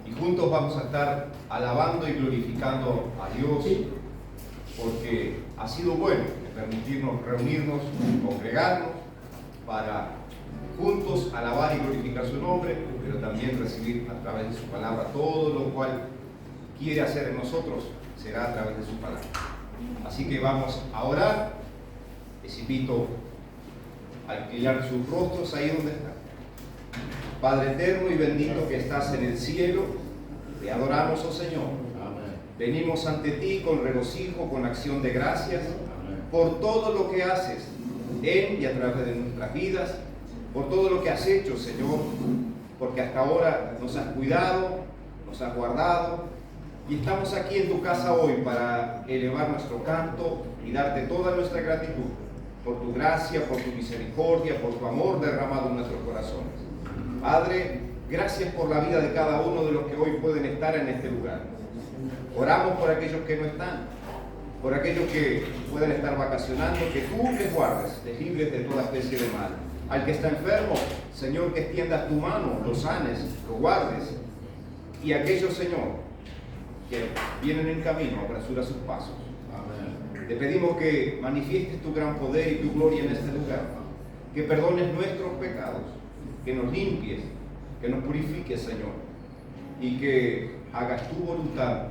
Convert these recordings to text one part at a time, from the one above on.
y juntos vamos a estar alabando y glorificando a Dios, porque ha sido bueno permitirnos reunirnos, congregarnos para juntos alabar y glorificar su nombre, pero también recibir a través de su palabra todo lo cual quiere hacer en nosotros será a través de su palabra. Así que vamos a orar. Les invito a inclinar sus rostros ahí donde están. Padre eterno y bendito que estás en el cielo, te adoramos, oh Señor. Amén. Venimos ante ti con regocijo, con acción de gracias, Amén. por todo lo que haces en y a través de nuestras vidas, por todo lo que has hecho, Señor, porque hasta ahora nos has cuidado, nos has guardado, y estamos aquí en tu casa hoy para elevar nuestro canto y darte toda nuestra gratitud por tu gracia, por tu misericordia, por tu amor derramado en nuestros corazones. Padre, gracias por la vida de cada uno de los que hoy pueden estar en este lugar. Oramos por aquellos que no están, por aquellos que pueden estar vacacionando, que tú les guardes, les libres de toda especie de mal. Al que está enfermo, Señor, que extiendas tu mano, lo sanes, lo guardes. Y aquellos, Señor, que vienen en camino, apresura sus pasos. Amén. Te pedimos que manifiestes tu gran poder y tu gloria en este lugar, que perdones nuestros pecados, que nos limpies, que nos purifiques, Señor, y que hagas tu voluntad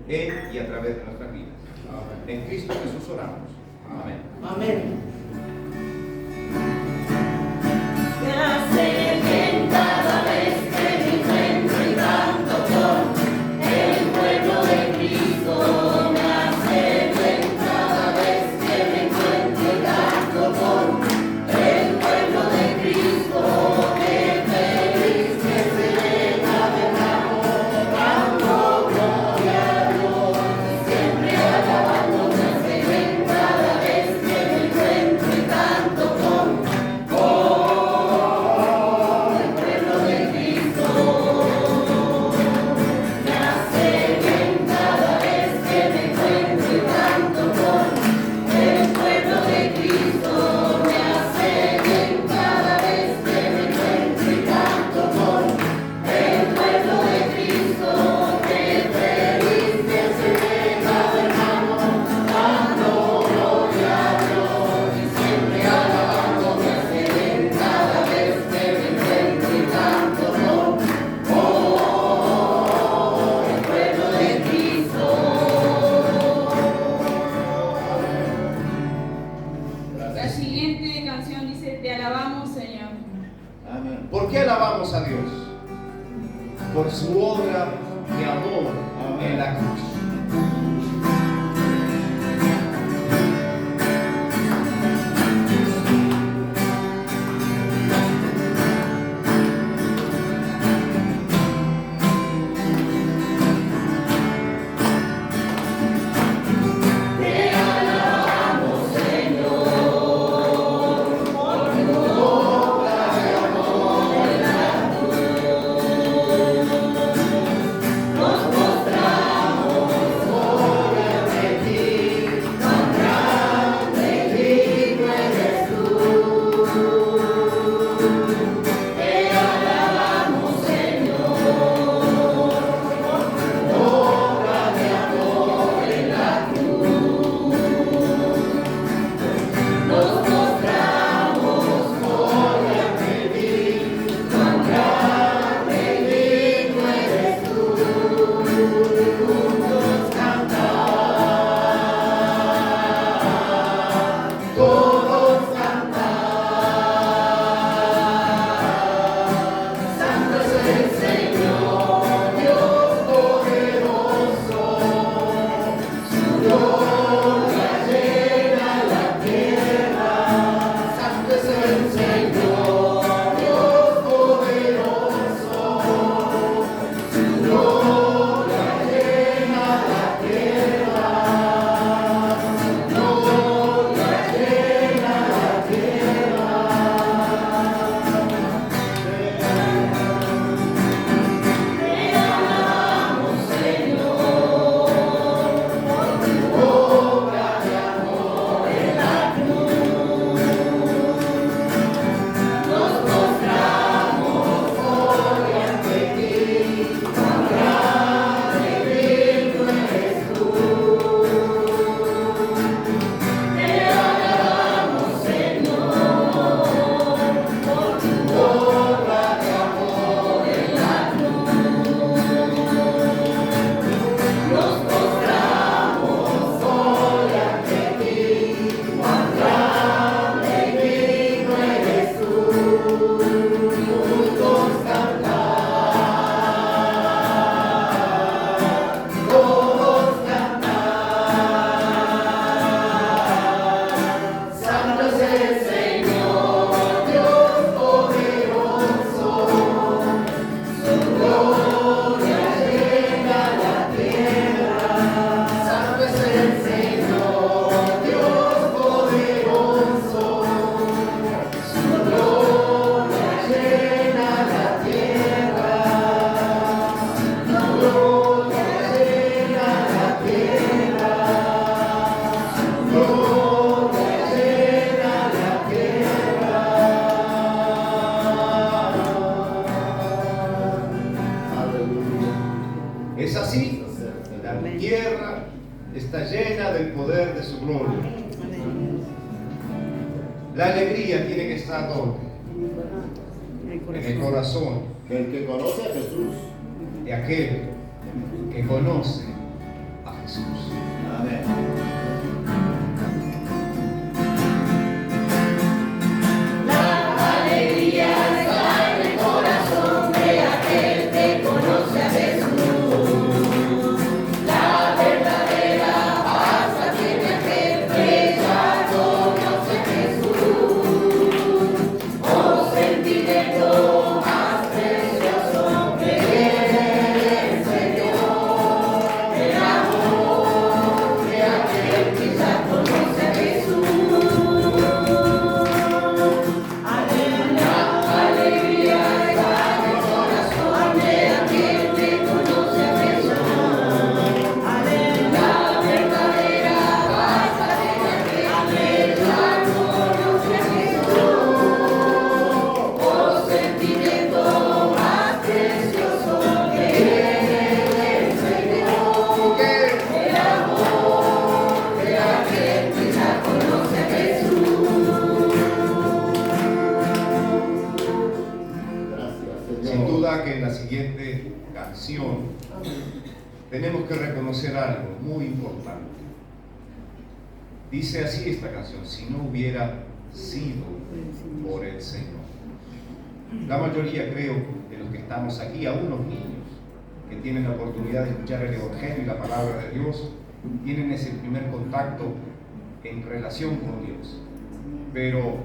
en y a través de nuestras vidas. Amén. En Cristo Jesús oramos. Amén. Amén. Me hace bien cada vez que me encuentro y canto con el pueblo de Cristo. Me hace bien cada vez que me encuentro y canto con el pueblo de Cristo. Qué feliz que se deja de mano, dando gloria a Dios y siempre alabando. Me hace bien cada vez que me encuentro y canto con La siguiente canción dice: Te alabamos, Señor. Amén. ¿Por qué alabamos a Dios? Por su obra de amor en la cruz. Te alabamos, Señor, por tu obra de amor en la cruz. Nos mostramos La tierra está llena del poder de su gloria. La alegría tiene que estar donde? En el corazón Que el que conoce a Jesús. de aquel que conoce a Jesús. Amén. La alegría está en el corazón de aquel que conoce a Jesús. La verdadera paz la tiene aquel que ya conoce a Jesús. Oh, sentimiento más precioso que tiene el Señor, el amor de aquel que ya conoce a Jesús. Sin duda que en la siguiente canción tenemos que reconocer algo muy importante. Dice así esta canción: si no hubiera sido por el Señor. La mayoría, creo, de los que estamos aquí, aún los niños que tienen la oportunidad de escuchar el Evangelio y la palabra de Dios, tienen ese primer contacto en relación con Dios. Pero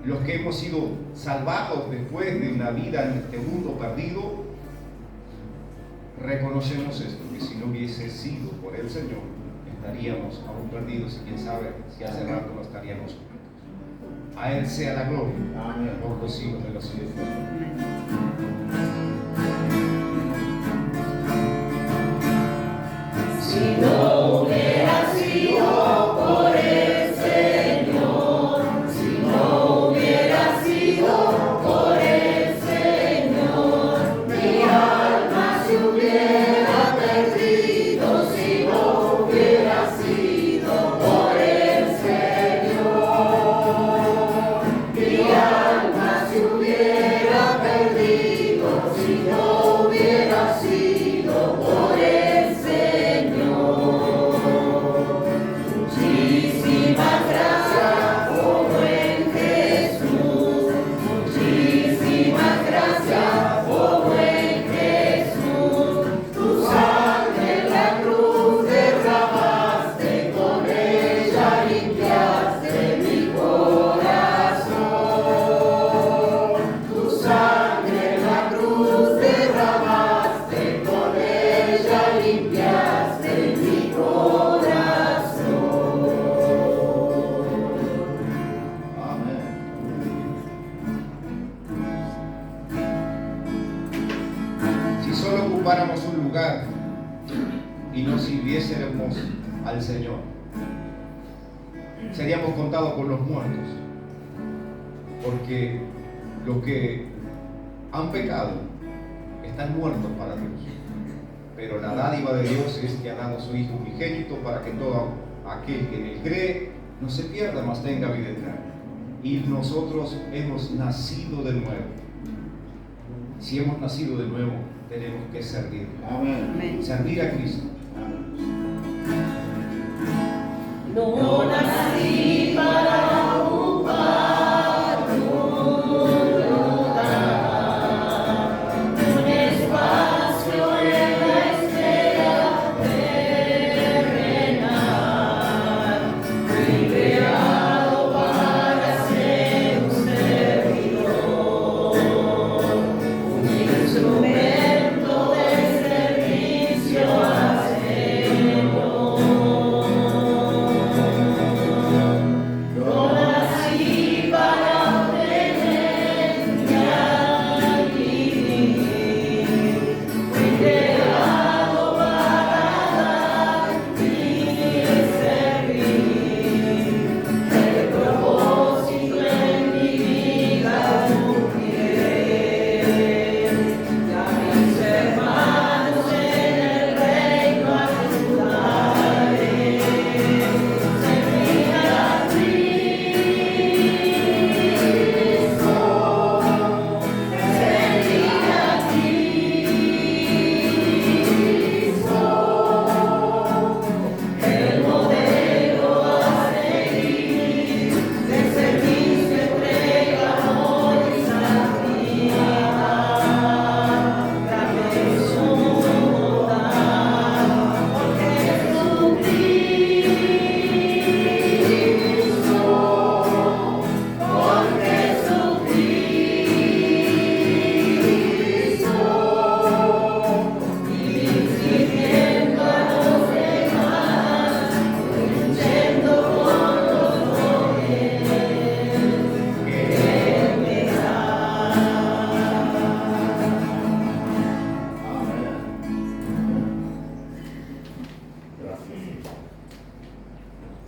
los que hemos sido salvados después de una vida en este mundo perdido, reconocemos esto, que si no hubiese sido por el Señor, estaríamos aún perdidos y quién sabe si hace rato no estaríamos muertos. A Él sea la gloria, Amén. por los siglos de los siglos. Si no hubiera sido por el Señor, si no hubiera sido por el Señor, mi alma se hubiera perdido. Si no hubiera sido por el Señor, mi alma se hubiera perdido. Si no hubiera sido por el Señor. Muchísimas gracias, oh buen Jesús. Muchísimas gracias, oh buen Jesús. Tu sangre en la cruz derramaste, con ella limpiaste mi corazón. Tu sangre en la cruz derramaste, con ella limpiaste mi corazón. Amén. Si solo ocupáramos un lugar y no sirviésemos al Señor, seríamos contados con los muertos, porque los que han pecado están muertos para Dios. Pero la dádiva de Dios es que ha dado a su Hijo unigénito para que todo aquel que en Él cree no se pierda, mas tenga vida eterna. Y nosotros hemos nacido de nuevo. Si hemos nacido de nuevo, tenemos que servir. Amén. Servir a Cristo. Amén. No nací para ocupar un lugar, un espacio en la esfera terrenal. Fui creado para ser un servidor, un instrumento de servicio al Señor.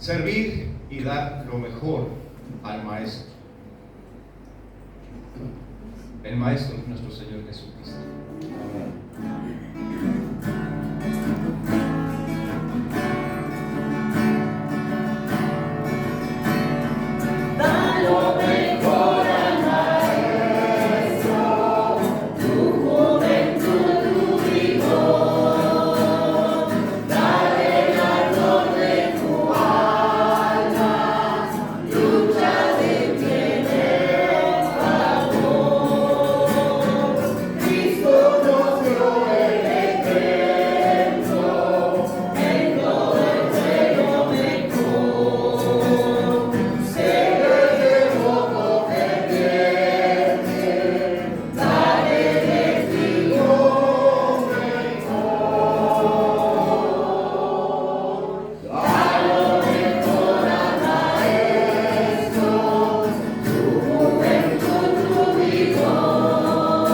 servir y dar lo mejor al Maestro. El Maestro es nuestro Señor Jesucristo. Da lo mejor al Maestro, tu juventud, tu vigor. Dale el ardor de tu alma, lucha de bien en favor. Cristo nos dio el ejemplo, en todo el pueblo mejor. Se le llevó obediente, dale destino mejor. Da lo mejor al Maestro, tu juventud, tu vigor.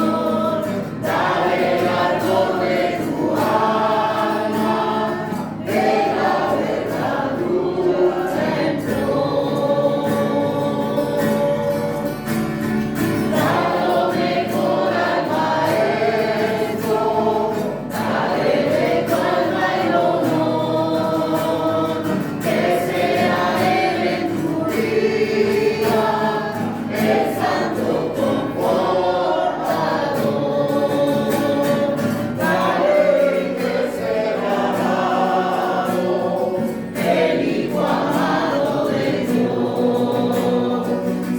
Dale el ardor de tu alma, de la verdad luz en flor. Da lo mejor al Maestro, dale de tu alma el honor, que sea Él en tu vida el santo confortador. Dale que será dado el Hijo amado de Dios.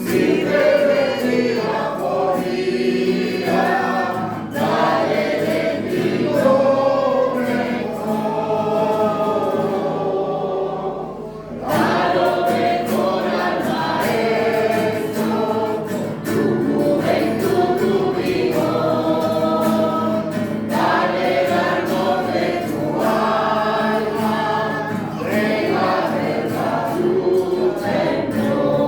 Si debe día por día, dale destino mejor. Da lo mejor al Maestro, tu juventud, tu vigor. Dale el ardor de tu alma, de la verdad luz en flor.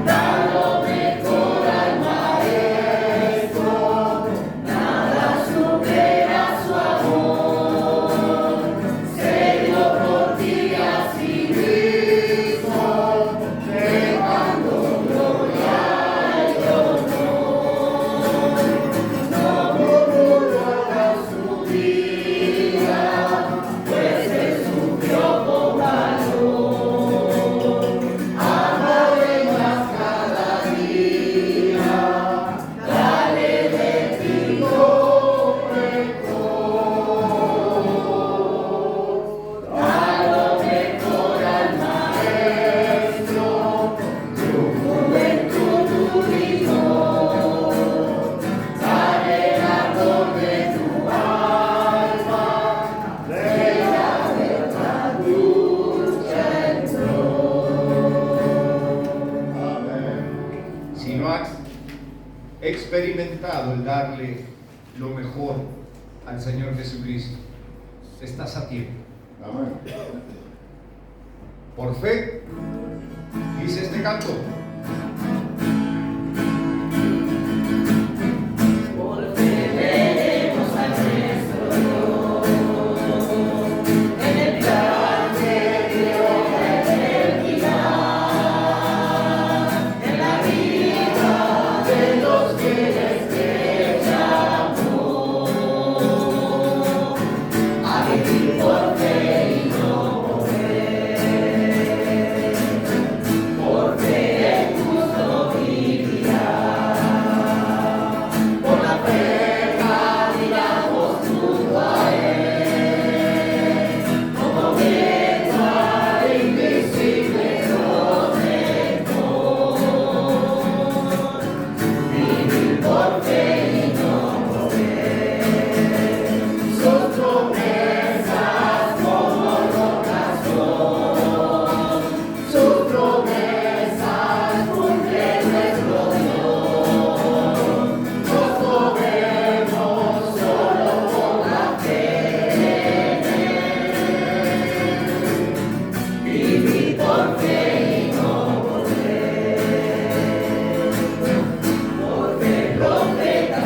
Da lo mejor al Maestro, nada supera su amor. Se dio por ti así mismo, dejando gloria y honor. No murmuró su vida, pues Él sufrió con valor. Amaré más cada día, dale destino mejor. Da lo mejor al Maestro, tu juventud, tu vigor. Dale el ardor de tu alma, de la verdad lucha en Amén. Si no has experimentado el darle lo mejor al Señor Jesucristo, estás a tiempo. Amén. Por fe, dice este canto. Por fe veremos al nuestro Dios, en el plan de Dios la eternidad, en la vida de los que les llamó, a vivir por fe y no por ver. Por fe el justo vivirá, por la fe caminamos junto a Él, como viendo al invisible protector. Vivir por fe y no por ver, sus promesas como rocas son, sus promesas cumple nuestro Dios. Nos movemos solo por la fe en Él. Vivir por fe y no por ver. Por fe profeta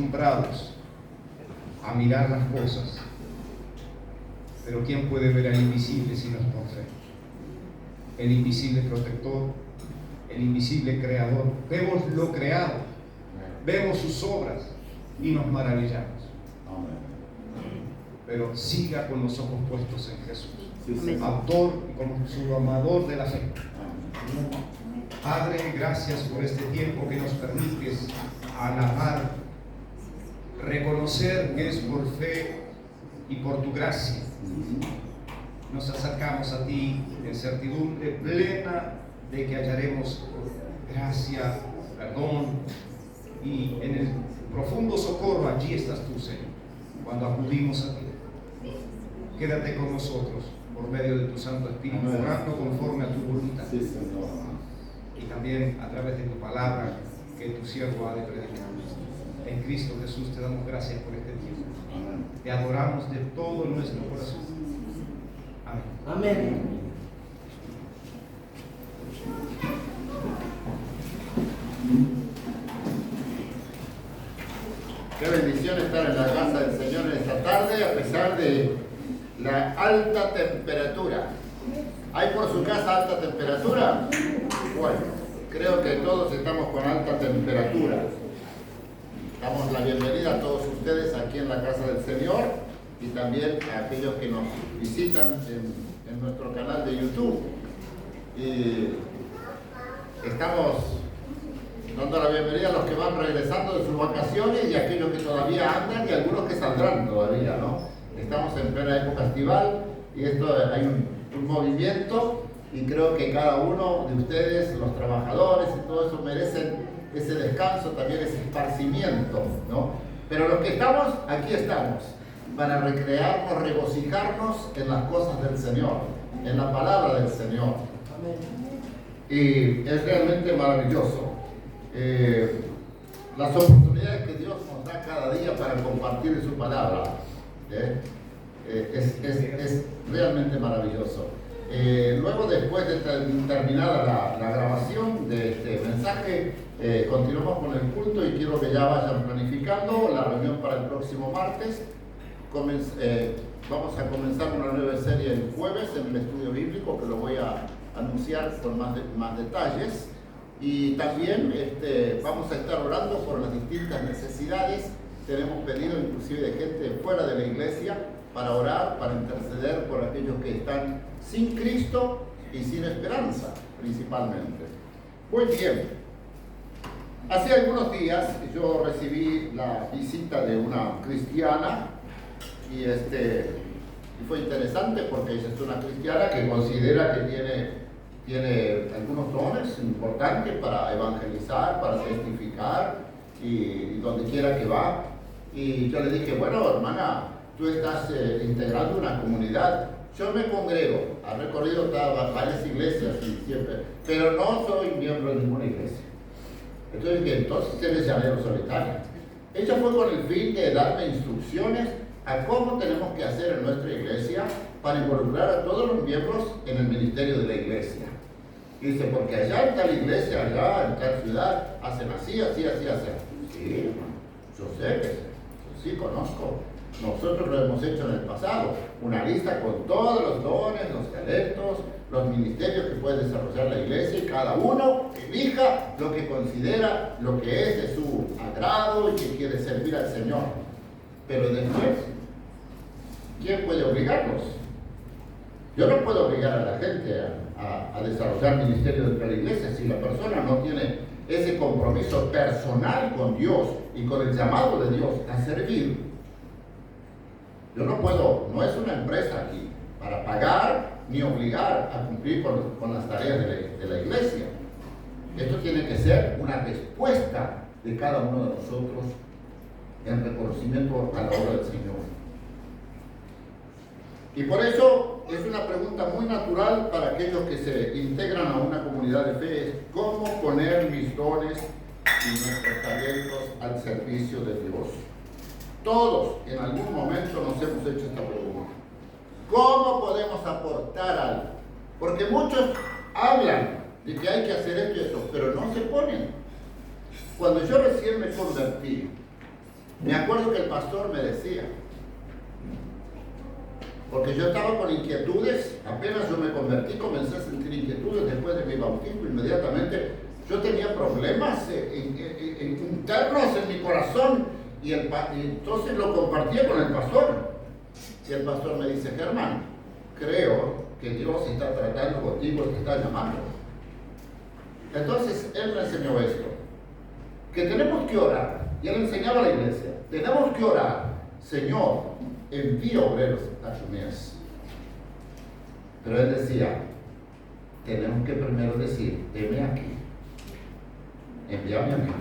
acostumbrados a mirar las cosas, pero ¿quién puede ver al invisible si no es por fe? El invisible protector, el invisible creador. Vemos lo creado, vemos sus obras y nos maravillamos. Pero siga con los ojos puestos en Jesús, autor y consumador de la fe. Padre, gracias por este tiempo que nos permites alabar, reconocer que es por fe y por tu gracia. Nos acercamos a ti en certidumbre plena de que hallaremos gracia, perdón y en el profundo socorro. Allí estás tú, Señor, cuando acudimos a ti. Quédate con nosotros por medio de tu Santo Espíritu, obrando conforme a tu voluntad. Sí, Señor. Y también a través de tu palabra que tu siervo ha de predicar. En Cristo Jesús te damos gracias por este tiempo. Te adoramos de todo nuestro corazón. Amén. Amén. Qué bendición estar en la casa del Señor en esta tarde, a pesar de la alta temperatura. ¿Hay por su casa alta temperatura? Bueno, creo que todos estamos con alta temperatura. Damos la bienvenida a todos ustedes aquí en la casa del Señor y también a aquellos que nos visitan en nuestro canal de YouTube. Y estamos dando la bienvenida a los que van regresando de sus vacaciones y a aquellos que todavía andan y algunos que saldrán todavía, ¿no? Estamos en plena época estival y esto hay un movimiento y creo que cada uno de ustedes, los trabajadores y todo eso, merecen ese descanso, también ese esparcimiento, ¿no? Pero los que estamos, aquí estamos, para recrearnos, regocijarnos en las cosas del Señor, en la palabra del Señor. Y es realmente maravilloso. Las oportunidades que Dios nos da cada día para compartir su palabra es realmente maravilloso. Luego, después de terminada la grabación de este mensaje, continuamos con el culto y quiero que ya vayan planificando la reunión para el próximo martes. Vamos a comenzar una nueva serie el jueves en el estudio bíblico, que lo voy a anunciar con más detalles. Y también vamos a estar orando por las distintas necesidades. Tenemos pedido inclusive de gente fuera de la iglesia para orar, para interceder por aquellos que están sin Cristo y sin esperanza, principalmente. Muy bien. Hace algunos días yo recibí la visita de una cristiana y fue interesante porque ella es una cristiana que considera que tiene algunos dones importantes para evangelizar, para testificar y donde quiera que va. Y yo le dije, bueno, hermana, tú estás integrando una comunidad. Yo me congrego, he recorrido varias iglesias y siempre, pero no soy miembro de ninguna iglesia. Entonces eres llanero solitario. Ella fue con el fin de darme instrucciones a cómo tenemos que hacer en nuestra iglesia para involucrar a todos los miembros en el ministerio de la iglesia. Y dice, porque allá en tal iglesia, allá en tal ciudad, hacen así, así, así, así. Sí, yo sé que yo sí conozco. Nosotros lo hemos hecho en el pasado, una lista con todos los dones, los talentos, los ministerios que puede desarrollar la iglesia y cada uno elija lo que considera, lo que es de su agrado y que quiere servir al Señor. Pero después, ¿quién puede obligarlos? Yo no puedo obligar a la gente a desarrollar ministerio dentro de la iglesia si la persona no tiene ese compromiso personal con Dios y con el llamado de Dios a servir. Yo no puedo, no es una empresa aquí para pagar ni obligar a cumplir con las tareas de la iglesia. Esto tiene que ser una respuesta de cada uno de nosotros en reconocimiento a la obra del Señor. Y por eso es una pregunta muy natural para aquellos que se integran a una comunidad de fe, es ¿cómo poner mis dones y nuestros talentos al servicio de Dios? Todos en algún momento nos hemos hecho esta pregunta. ¿Cómo podemos aportar algo? Porque muchos hablan de que hay que hacer esto y esto, pero no se ponen. Cuando yo recién me convertí, Me acuerdo que el pastor me decía, porque yo estaba con inquietudes, apenas yo me convertí, comencé a sentir inquietudes después de mi bautismo, inmediatamente yo tenía problemas internos en mi corazón y entonces lo compartía con el pastor. Y el pastor me dice, Germán, creo que Dios está tratando contigo, te está llamando. Entonces él me enseñó esto, que tenemos que orar, y él enseñaba a la iglesia, tenemos que orar, Señor, envía obreros a tu mies. Pero él decía, tenemos que primero decir, heme aquí, envíame a mí.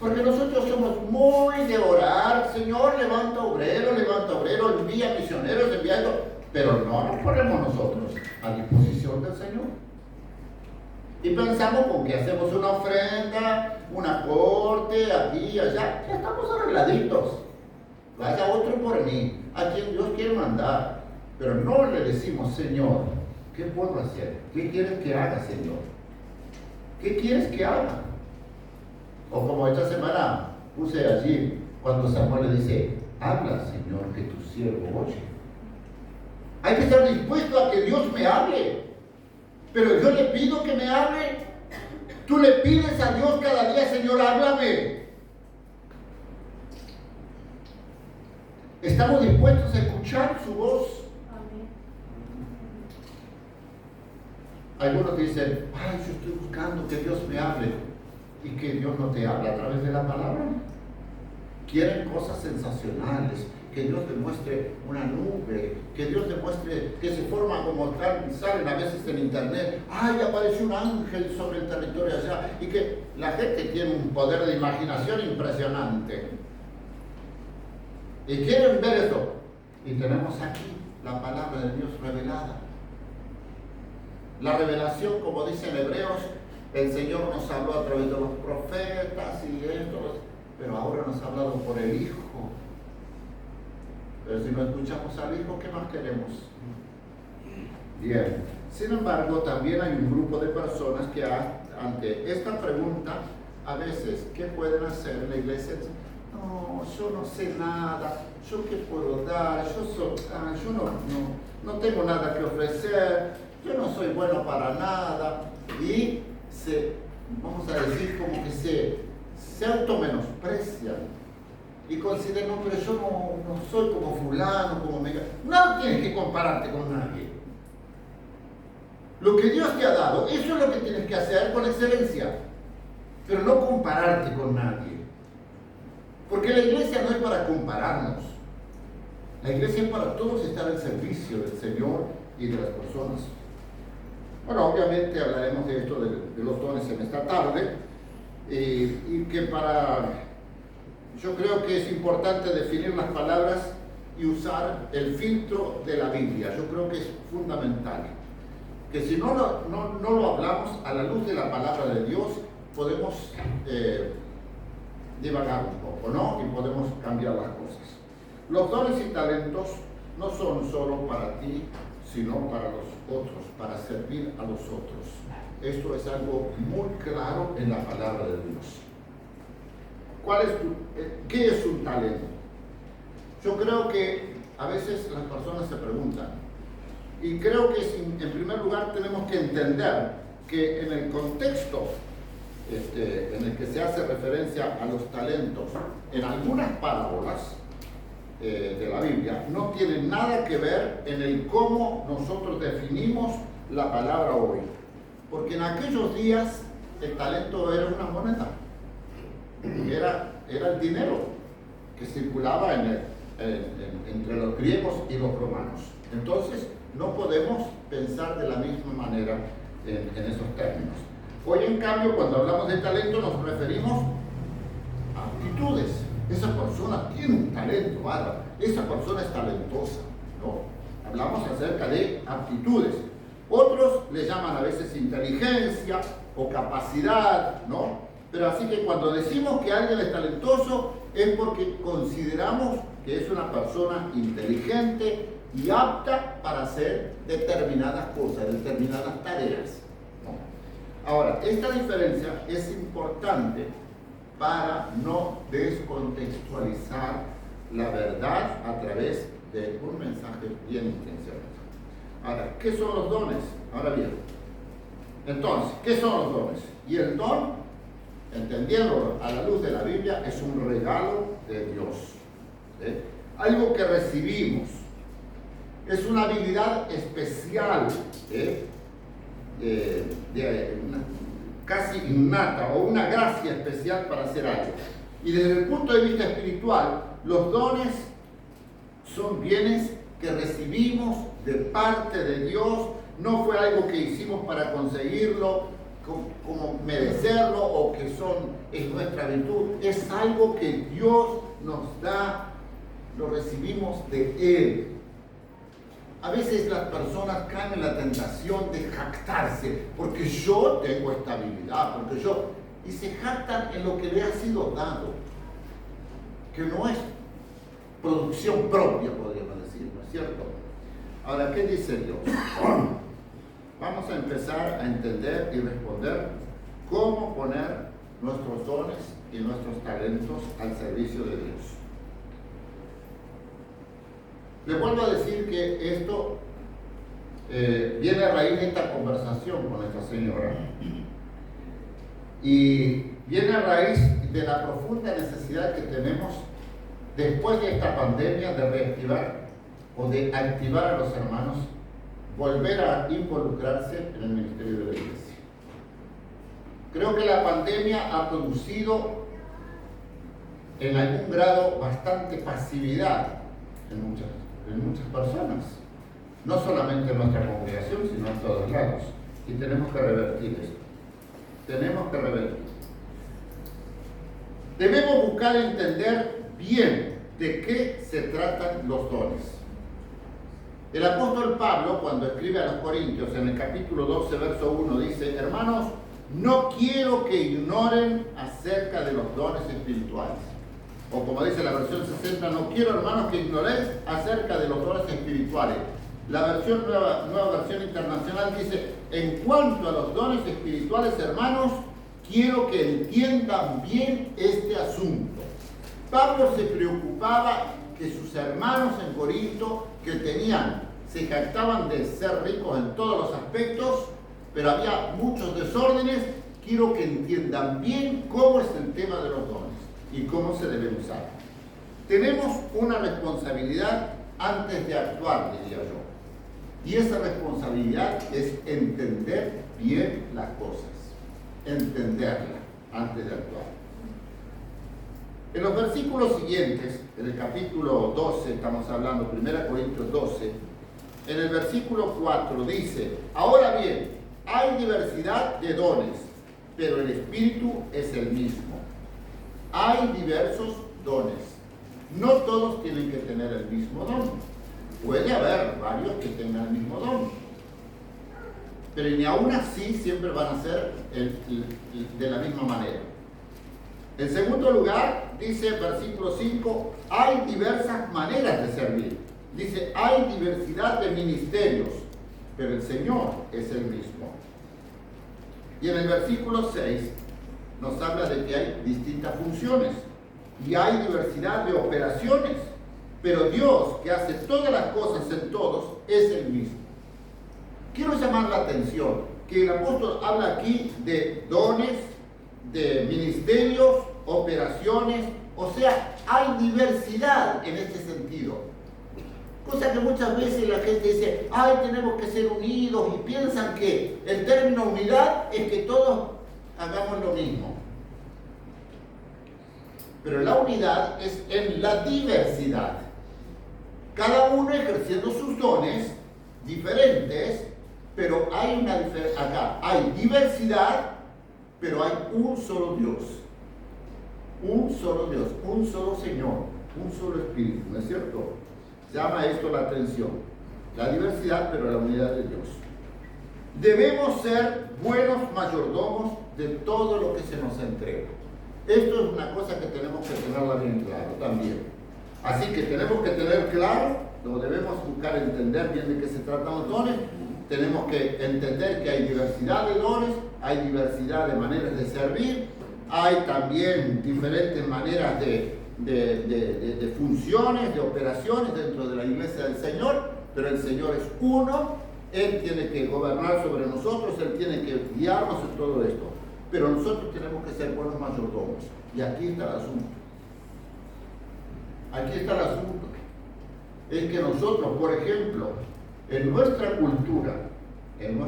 Porque nosotros somos muy de orar, Señor, levanta obreros, envía misioneros, envía esto, pero no nos ponemos nosotros a disposición del Señor. Y pensamos con que hacemos una ofrenda, un aporte, aquí y allá, ya estamos arregladitos. Vaya otro por mí, a quien Dios quiere mandar. Pero no le decimos, Señor, ¿qué puedo hacer? ¿Qué quieres que haga, Señor? ¿Qué quieres que haga? O como esta semana puse allí, cuando Samuel le dice, habla, Señor, que tu siervo oye. Hay que estar dispuesto a que Dios me hable. Pero yo le pido que me hable. Tú le pides a Dios cada día, Señor, háblame. Estamos dispuestos a escuchar su voz. Algunos dicen, ay, yo estoy buscando que Dios me hable. Y que Dios no te habla a través de la palabra. Quieren cosas sensacionales, que Dios demuestre una nube, que Dios demuestre que se forma como salen a veces en internet, ay, apareció un ángel sobre el territorio allá, y que la gente tiene un poder de imaginación impresionante. Y quieren ver eso. Y tenemos aquí la palabra de Dios revelada. La revelación, como dicen Hebreos, el Señor nos habló a través de los profetas y esto, pero ahora nos ha hablado por el Hijo. Pero si no escuchamos al Hijo, ¿qué más queremos? Bien. Sin embargo, también hay un grupo de personas que ante esta pregunta, a veces, ¿qué pueden hacer en la iglesia? No, yo no sé nada, ¿yo qué puedo dar? Yo no tengo nada que ofrecer, yo no soy bueno para nada. Y vamos a decir, como que se automenosprecian y consideran, no, pero yo no soy como fulano, como mega. No tienes que compararte con nadie. Lo que Dios te ha dado, eso es lo que tienes que hacer con excelencia, pero no compararte con nadie. Porque la iglesia no es para compararnos. La iglesia es para todos estar al servicio del Señor y de las personas. Bueno, obviamente hablaremos de esto, de los dones en esta tarde, y que yo creo que es importante definir las palabras y usar el filtro de la Biblia. Yo creo que es fundamental. Que si no lo hablamos a la luz de la palabra de Dios, podemos divagar un poco, ¿no? Y podemos cambiar las cosas. Los dones y talentos no son solo para ti, sino para los otros, para servir a los otros. Esto es algo muy claro en la palabra de Dios. ¿Qué es un talento? Yo creo que a veces las personas se preguntan, y creo que en primer lugar tenemos que entender que en el contexto en el que se hace referencia a los talentos en algunas parábolas de la Biblia, no tiene nada que ver en el cómo nosotros definimos la palabra hoy. Porque en aquellos días el talento era una moneda, era el dinero que circulaba entre los griegos y los romanos. Entonces no podemos pensar de la misma manera en esos términos. Hoy, en cambio, cuando hablamos de talento nos referimos a aptitudes. Esa persona tiene un talento bárbaro, esa persona es talentosa, ¿no? Hablamos acerca de aptitudes. Otros le llaman a veces inteligencia o capacidad, ¿no? Pero así que cuando decimos que alguien es talentoso es porque consideramos que es una persona inteligente y apta para hacer determinadas cosas, determinadas tareas, ¿no? Ahora, esta diferencia es importante para no descontextualizar la verdad a través de un mensaje bien intencionado. Ahora, ¿qué son los dones? Ahora bien, entonces, ¿qué son los dones? Y el don, entendiéndolo a la luz de la Biblia, es un regalo de Dios. Algo que recibimos. Es una habilidad especial, casi innata, o una gracia especial para hacer algo. Y desde el punto de vista espiritual, los dones son bienes que recibimos de parte de Dios. No fue algo que hicimos para conseguirlo, como merecerlo, o que es nuestra virtud. Es algo que Dios nos da, lo recibimos de Él. A veces las personas caen en la tentación de jactarse, porque yo tengo esta habilidad, y se jactan en lo que le ha sido dado, que no es producción propia, podríamos decir, ¿no es cierto? Ahora, ¿qué dice Dios? Vamos a empezar a entender y responder cómo poner nuestros dones y nuestros talentos al servicio de Dios. Les vuelvo a decir que esto viene a raíz de esta conversación con Nuestra Señora, y viene a raíz de la profunda necesidad que tenemos después de esta pandemia de reactivar o de activar a los hermanos, volver a involucrarse en el ministerio de la Iglesia. Creo que la pandemia ha producido en algún grado bastante pasividad en muchas personas, no solamente en nuestra congregación, sino en todos lados, y tenemos que revertir esto. Tenemos que revertir. Debemos buscar entender bien de qué se tratan los dones. El apóstol Pablo, cuando escribe a los Corintios, en el capítulo 12, verso 1, dice: hermanos, no quiero que ignoren acerca de los dones espirituales. O como dice la versión 60, no quiero, hermanos, que ignoréis acerca de los dones espirituales. La versión nueva versión internacional dice: en cuanto a los dones espirituales, hermanos, quiero que entiendan bien este asunto. Pablo se preocupaba que sus hermanos en Corinto, se jactaban de ser ricos en todos los aspectos, pero había muchos desórdenes. Quiero que entiendan bien cómo es el tema de los dones y cómo se deben usar. Tenemos una responsabilidad antes de actuar, diría yo. Y esa responsabilidad es entender bien las cosas. Entenderla antes de actuar. En los versículos siguientes, en el capítulo 12, estamos hablando, 1 Corintios 12, en el versículo 4 dice: ahora bien, hay diversidad de dones, pero el Espíritu es el mismo. Hay diversos dones. No todos tienen que tener el mismo don. Puede haber varios que tengan el mismo don, pero ni aún así siempre van a ser de la misma manera. En segundo lugar, dice el versículo 5, hay diversas maneras de servir. Dice, hay diversidad de ministerios, pero el Señor es el mismo. Y en el versículo 6 nos habla de que hay distintas funciones y hay diversidad de operaciones, pero Dios, que hace todas las cosas en todos, es el mismo. Quiero llamar la atención que el apóstol habla aquí de dones, de ministerios, operaciones, o sea, hay diversidad en este sentido. Cosa que muchas veces la gente dice, ay, tenemos que ser unidos, y piensan que el término unidad es que todos hagamos lo mismo. Pero la unidad es en la diversidad. Cada uno ejerciendo sus dones diferentes, pero hay una diferencia. Acá hay diversidad, pero hay un solo Dios. Un solo Dios, un solo Señor, un solo Espíritu, ¿no es cierto? Llama esto la atención. La diversidad, pero la unidad de Dios. Debemos ser buenos mayordomos de todo lo que se nos entrega. Esto es una cosa que tenemos que tenerla bien claro también. Así que tenemos que tener claro, lo debemos buscar entender bien de qué se tratan los dones. Tenemos que entender que hay diversidad de dones, hay diversidad de maneras de servir, hay también diferentes maneras de funciones, de operaciones dentro de la iglesia del Señor, pero el Señor es uno, Él tiene que gobernar sobre nosotros, Él tiene que guiarnos en todo esto, pero nosotros tenemos que ser buenos mayordomos, y aquí está el asunto. Aquí está el asunto. Es que nosotros, por ejemplo, en nuestra cultura, en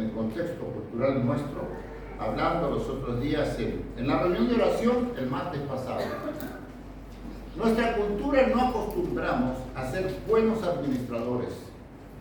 el contexto cultural nuestro, hablando los otros días en la reunión de oración el martes pasado, nuestra cultura no acostumbramos a ser buenos administradores.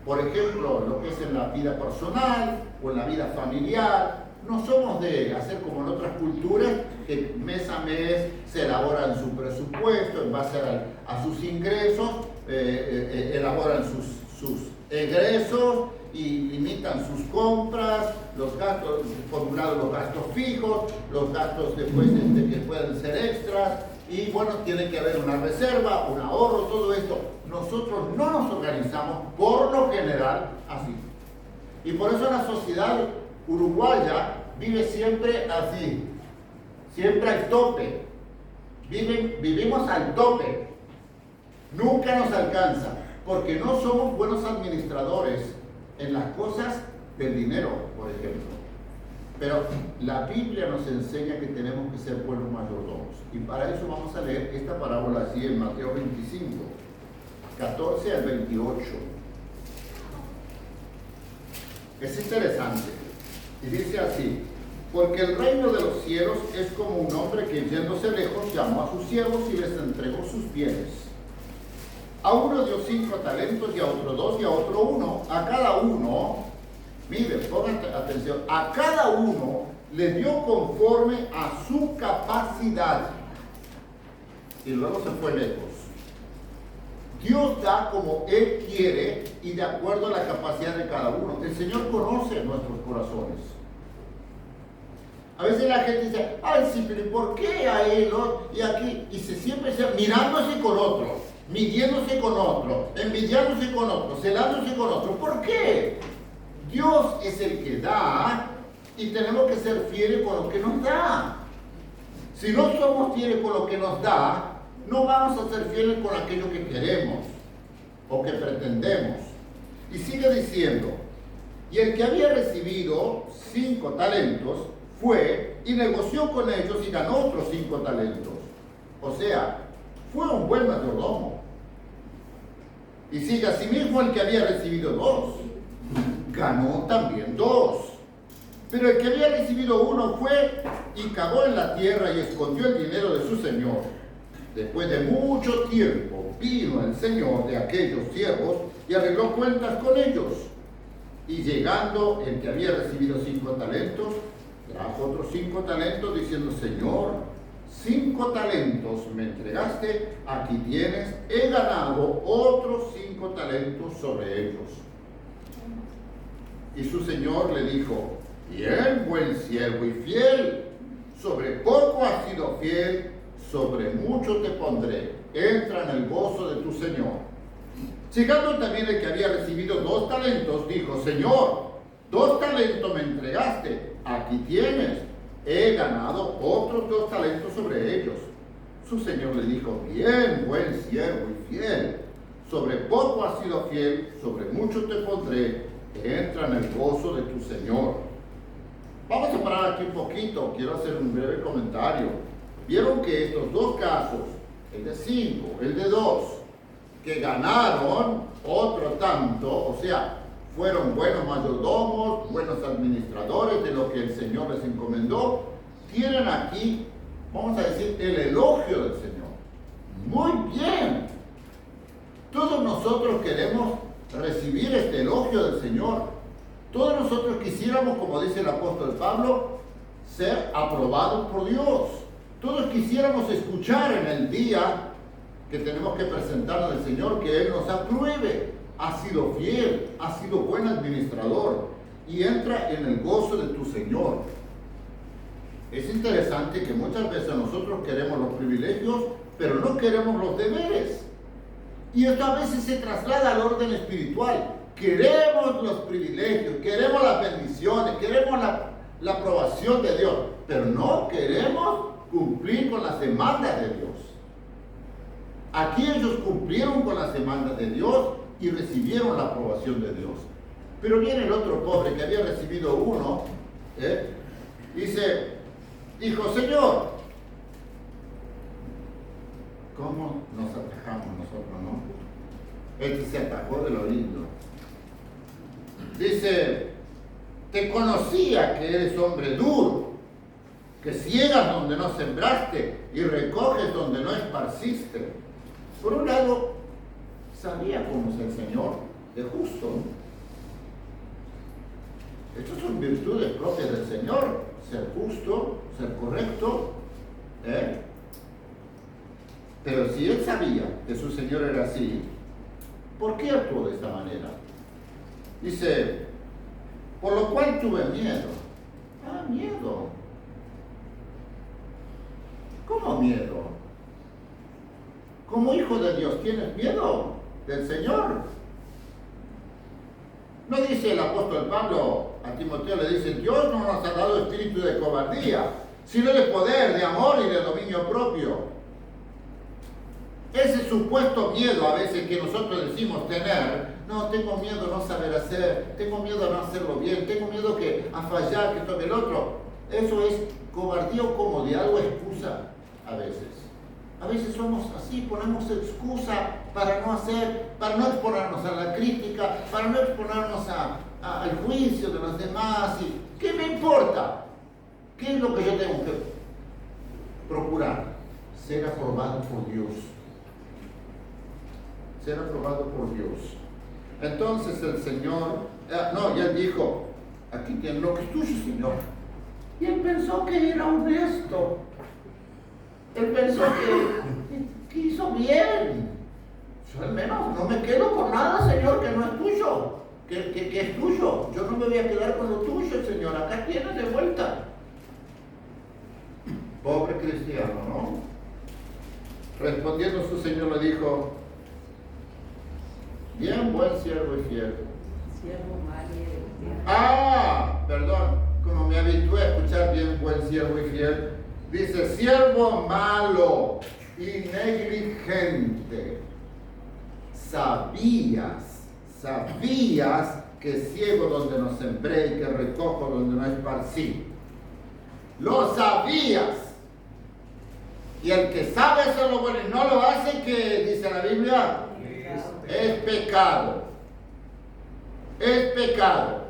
Por ejemplo, lo que es en la vida personal o en la vida familiar, no somos de hacer como en otras culturas que mes a mes se elaboran su presupuesto en base a sus ingresos, elaboran sus egresos y limitan sus compras, los gastos, por un lado los gastos fijos, los gastos después que pueden ser extras, y bueno, tiene que haber una reserva, un ahorro, todo esto. Nosotros no nos organizamos por lo general así. Y por eso la sociedad uruguaya vive siempre así, siempre al tope. Vivimos al tope. Nunca nos alcanza, porque no somos buenos administradores en las cosas del dinero, por ejemplo. Pero la Biblia nos enseña que tenemos que ser buenos mayordomos. Y para eso vamos a leer esta parábola así en Mateo 25, 14 al 28. Es interesante. Y dice así: porque el reino de los cielos es como un hombre que yéndose lejos llamó a sus siervos y les entregó sus bienes. A uno dio 5 talentos, y a otro 2, y a otro 1. A cada uno, mire, pongan atención, a cada uno le dio conforme a su capacidad. Y luego se fue lejos. Dios da como Él quiere y de acuerdo a la capacidad de cada uno. El Señor conoce nuestros corazones. A veces la gente dice: ay, sí, pero ¿por qué a él y aquí? Y siempre mirándose con otro, midiéndose con otro, envidiándose con otro, celándose con otro. ¿Por qué? Dios es el que da y tenemos que ser fieles con lo que nos da. Si no somos fieles con lo que nos da, no vamos a ser fieles con aquello que queremos o que pretendemos. Y sigue diciendo: y el que había recibido 5 talentos fue y negoció con ellos y ganó otros 5 talentos. O sea, fue un buen mayordomo. Y sigue: asimismo el que había recibido 2, ganó también 2. Pero el que había recibido 1 fue y cavó en la tierra y escondió el dinero de su señor. Después de mucho tiempo vino el señor de aquellos siervos y arregló cuentas con ellos. Y llegando el que había recibido 5 talentos, trajo otros 5 talentos, diciendo: Señor, 5 talentos me entregaste, aquí tienes, he ganado otros 5 talentos sobre ellos. Y su señor le dijo: bien, buen siervo y fiel, sobre poco has sido fiel, sobre mucho te pondré, entra en el gozo de tu señor. Llegando también el que había recibido 2 talentos, dijo: Señor, 2 talentos me entregaste, aquí tienes, he ganado otros 2 talentos sobre ellos. Su señor le dijo: bien, buen siervo y fiel, sobre poco has sido fiel, sobre mucho te pondré, entra en el gozo de tu señor. Vamos a parar aquí un poquito, quiero hacer un breve comentario. Vieron que estos 2 casos, el de 5, el de 2, que ganaron otro tanto, o sea, fueron buenos mayordomos, buenos administradores de lo que el Señor les encomendó, tienen aquí, vamos a decir, el elogio del Señor. Muy bien. Todos nosotros queremos recibir este elogio del Señor. Todos nosotros quisiéramos, como dice el apóstol Pablo, ser aprobados por Dios. Todos quisiéramos escuchar en el día que tenemos que presentarnos al Señor, que Él nos apruebe. Ha sido fiel, ha sido buen administrador y entra en el gozo de tu Señor. Es interesante que muchas veces nosotros queremos los privilegios, pero no queremos los deberes. Y esto a veces se traslada al orden espiritual. Queremos los privilegios, queremos las bendiciones, queremos la aprobación de Dios, pero no queremos cumplir con las demandas de Dios. Aquí ellos cumplieron con las demandas de Dios y recibieron la aprobación de Dios. Pero viene el otro pobre que había recibido uno, dijo, Señor, ¿cómo nos atajamos nosotros, no? Este se atajó de lo lindo. Dice, te conocía que eres hombre duro, que ciegas donde no sembraste y recoges donde no esparciste. Por un lado, sabía cómo es el Señor, de justo. Estas son virtudes propias del Señor, ser justo, ser correcto. Pero si él sabía que su Señor era así, ¿por qué actuó de esta manera? Dice, por lo cual tuve miedo. Ah, miedo. ¿Cómo miedo? Como hijo de Dios, ¿tienes miedo del Señor? No dice el apóstol Pablo a Timoteo, le dice, Dios no nos ha dado espíritu de cobardía, sino de poder, de amor y de dominio propio. Ese supuesto miedo a veces que nosotros decimos tener, no, tengo miedo a no saber hacer, tengo miedo a no hacerlo bien, tengo miedo a fallar, que tome el otro. Eso es cobardía o comodidad o excusa a veces. A veces somos así, ponemos excusa para no hacer, para no exponernos a la crítica, para no exponernos al juicio de los demás. Y, ¿qué me importa? ¿Qué es lo que yo tengo que procurar? Ser aprobado por Dios. Ser aprobado por Dios. Entonces el Señor, y él dijo, aquí tienes lo que es tuyo, Señor. Y él pensó que era honesto. Él pensó que hizo bien. Yo al menos no me quedo con nada, Señor, que no es tuyo, que es tuyo. Yo no me voy a quedar con lo tuyo, Señor. Acá tienes de vuelta. Pobre cristiano, ¿no? Respondiendo su Señor le dijo, bien, buen siervo y fiel. Siervo malo y fiel. Perdón, como me habitué a escuchar bien, buen siervo y fiel. Dice, siervo malo y negligente. Sabías que ciego donde no sembré y que recojo donde no esparcí. Lo sabías. Y el que sabe hacer lo bueno y no lo hace, ¿qué dice la Biblia? Es pecado. Es pecado.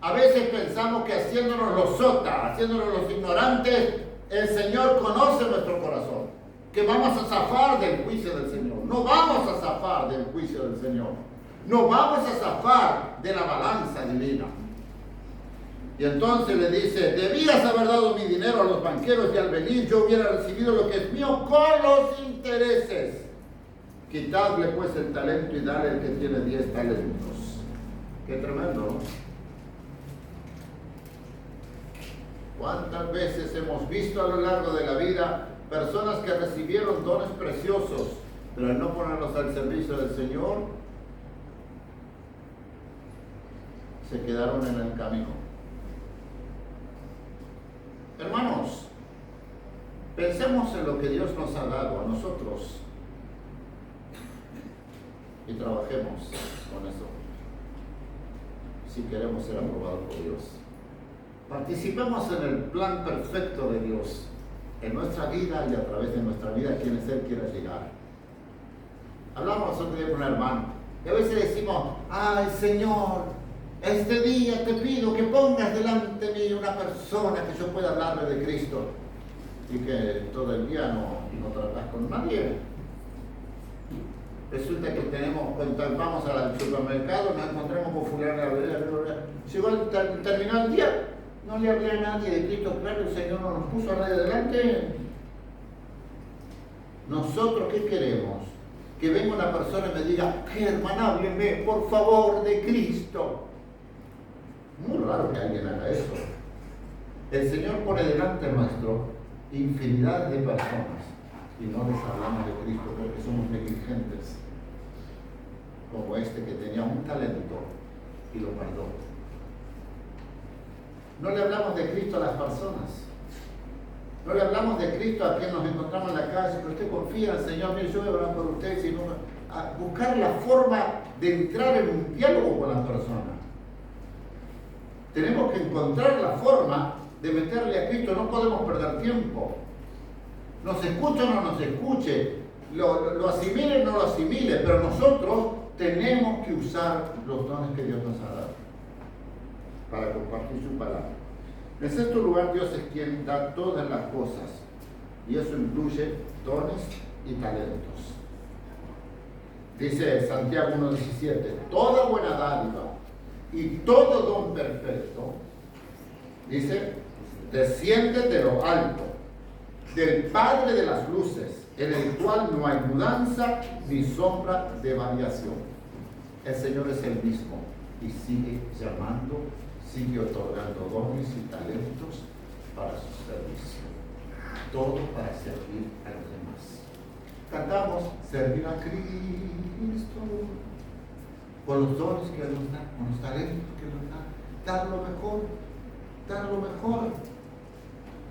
A veces pensamos que haciéndonos los sotas, haciéndonos los ignorantes, el Señor conoce nuestro corazón. Que vamos a zafar del juicio del Señor. No vamos a zafar del juicio del Señor. No vamos a zafar de la balanza divina. Y entonces le dice, debías haber dado mi dinero a los banqueros y al venir yo hubiera recibido lo que es mío con los intereses. Quitadle pues el talento y dale el que tiene 10 talentos. Qué tremendo, ¿no? ¿Cuántas veces hemos visto a lo largo de la vida personas que recibieron dones preciosos, pero al no ponerlos al servicio del Señor, se quedaron en el camino? Hermanos, pensemos en lo que Dios nos ha dado a nosotros y trabajemos con eso si queremos ser aprobados por Dios. Participemos en el plan perfecto de Dios en nuestra vida y a través de nuestra vida quienes Él quiera llegar. Hablamos otro día con un hermano y a veces decimos, ay Señor, este día te pido que pongas delante de mí una persona que yo pueda hablarle de Cristo, y que todo el día no tratas con nadie. Resulta que vamos al supermercado, nos encontramos con fulano, llegó terminó el día, no le hablé a nadie de Cristo. Claro, el Señor no nos puso a nadie delante. Nosotros, ¿qué queremos? Que venga una persona y me diga, Germán, hábleme por favor de Cristo. Muy raro que alguien haga eso. El Señor pone delante nuestro infinidad de personas y no les hablamos de Cristo porque somos negligentes, como este que tenía un talento y lo guardó. No le hablamos de Cristo a las personas. No le hablamos de Cristo a quien nos encontramos en la calle, pero usted confía en el Señor, mire, yo voy a orar por usted, sino a buscar la forma de entrar en un diálogo con la persona. Tenemos que encontrar la forma de meterle a Cristo, no podemos perder tiempo. Nos escuche o no nos escuche, lo asimile o no lo asimile, pero nosotros tenemos que usar los dones que Dios nos ha dado para compartir su palabra. En sexto lugar, Dios es quien da todas las cosas, y eso incluye dones y talentos. Dice Santiago 1:17, toda buena dádiva y todo don perfecto, dice, desciende de lo alto, del Padre de las luces, en el cual no hay mudanza ni sombra de variación. El Señor es el mismo y sigue llamando, sigue otorgando dones y talentos para su servicio. Todo para servir a los demás. Cantamos, servir a Cristo, con los dones que nos da, con los talentos que nos da, dar lo mejor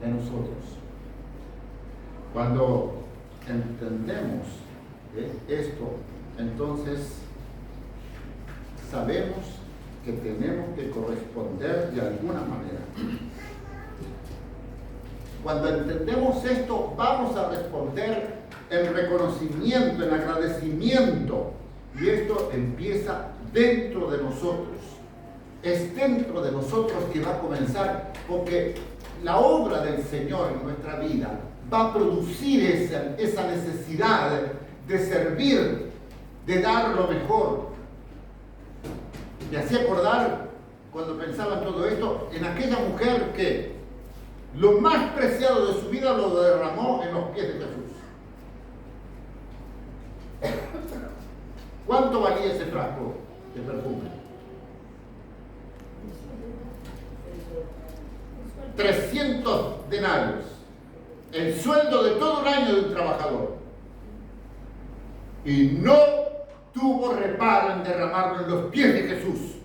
de nosotros. Cuando entendemos esto, entonces sabemos que tenemos que corresponder de alguna manera. Cuando entendemos esto, vamos a responder en reconocimiento, en agradecimiento. Y esto empieza dentro de nosotros. Es dentro de nosotros que va a comenzar, porque la obra del Señor en nuestra vida va a producir esa necesidad de servir, de dar lo mejor. Me hacía acordar, cuando pensaba en todo esto, en aquella mujer que lo más preciado de su vida lo derramó en los pies de Jesús. ¿Cuánto valía ese frasco de perfume? 300 denarios. El sueldo de todo un año de un trabajador. Y no tuvo reparo en derramarlo en los pies de Jesús.